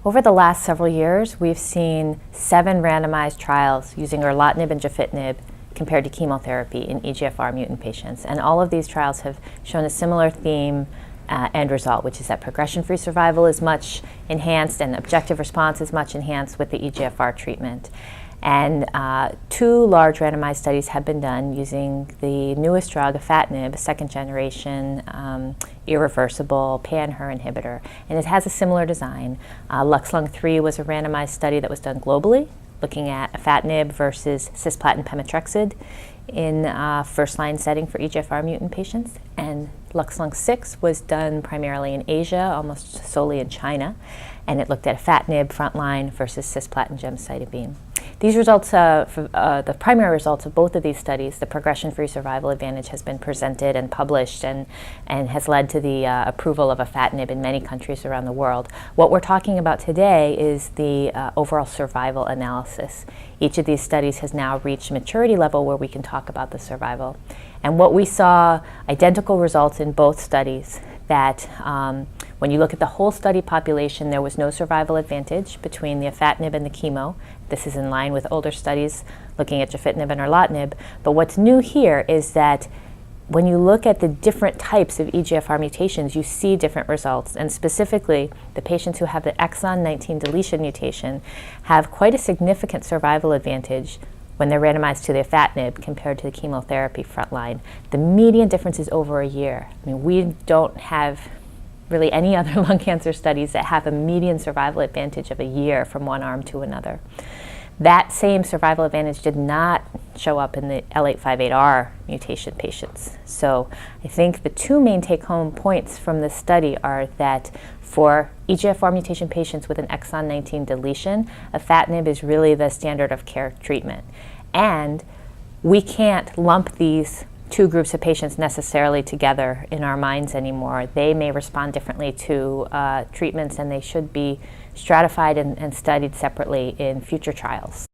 Over the last several years, we've seen 7 randomized trials using erlotinib and gefitinib compared to chemotherapy in EGFR mutant patients. And all of these trials have shown a similar theme end result, which is that progression-free survival is much enhanced and objective response is much enhanced with the EGFR treatment. And 2 large randomized studies have been done using the newest drug, afatinib, second-generation irreversible pan-HER inhibitor. And it has a similar design. LUX-Lung 3 was a randomized study that was done globally, looking at afatinib versus cisplatin pemetrexed in first-line setting for EGFR mutant patients. And LUX-Lung 6 was done primarily in Asia, almost solely in China. And it looked at afatinib frontline versus cisplatin gemcitabine. These results, the primary results of both of these studies, the progression-free survival advantage has been presented and published and has led to the approval of afatinib in many countries around the world. What we're talking about today is the overall survival analysis. Each of these studies has now reached maturity level where we can talk about the survival. And what we saw, identical results in both studies, that when you look at the whole study population, there was no survival advantage between the afatinib and the chemo. This is in line with older studies looking at gefitinib and erlotinib. But what's new here is that when you look at the different types of EGFR mutations, you see different results. And specifically, the patients who have the exon 19 deletion mutation have quite a significant survival advantage when they're randomized to the afatinib compared to the chemotherapy frontline. The median difference is over a year. I mean, we don't have really any other lung cancer studies that have a median survival advantage of a year from one arm to another. That same survival advantage did not show up in the L858R mutation patients. So I think the 2 main take-home points from this study are that for EGFR mutation patients with an exon 19 deletion, afatinib is really the standard of care treatment. And we can't lump these 2 groups of patients necessarily together in our minds anymore. They may respond differently to treatments, and they should be stratified and studied separately in future trials.